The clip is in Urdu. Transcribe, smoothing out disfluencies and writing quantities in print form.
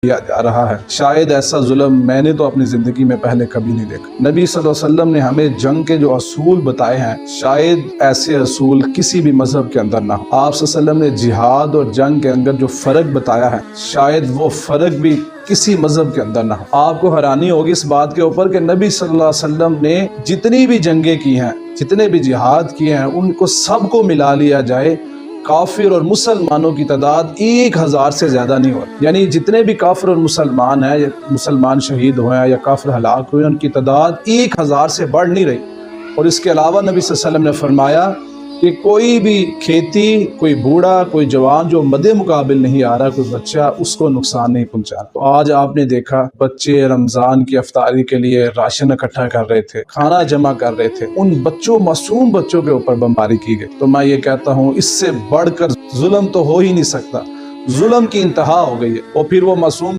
کیا جا رہا ہے۔ شاید ایسا ظلم میں نے تو اپنی زندگی میں پہلے کبھی نہیں دیکھا۔ نبی صلی اللہ علیہ وسلم نے ہمیں جنگ کے جو اصول بتائے ہیں، شاید ایسے اصول کسی بھی مذہب کے اندر نہ ہو۔ آپ صلی اللہ علیہ وسلم نے جہاد اور جنگ کے اندر جو فرق بتایا ہے، شاید وہ فرق بھی کسی مذہب کے اندر نہ ہو۔ آپ کو حیرانی ہوگی اس بات کے اوپر کہ نبی صلی اللہ علیہ وسلم نے جتنی بھی جنگیں کی ہیں، جتنے بھی جہاد کیے ہیں، ان کو سب کو ملا لیا جائے، کافر اور مسلمانوں کی تعداد 1000 سے زیادہ نہیں ہوئی۔ یعنی جتنے بھی کافر اور مسلمان ہیں، یا مسلمان شہید ہوئے ہیں یا کافر ہلاک ہوئے ہیں، ان کی تعداد 1000 سے بڑھ نہیں رہی۔ اور اس کے علاوہ نبی صلی اللہ علیہ وسلم نے فرمایا کہ کوئی بھی کھیتی، کوئی بوڑھا، کوئی جوان جو مد مقابل نہیں آ رہا، کوئی بچہ، اس کو نقصان نہیں پہنچا۔ تو آج آپ نے دیکھا بچے رمضان کی افطاری کے لیے راشن اکٹھا کر رہے تھے، کھانا جمع کر رہے تھے، ان بچوں، معصوم بچوں کے اوپر بمباری کی گئی۔ تو میں یہ کہتا ہوں اس سے بڑھ کر ظلم تو ہو ہی نہیں سکتا۔ ظلم کی انتہا ہو گئی ہے، اور پھر وہ معصوم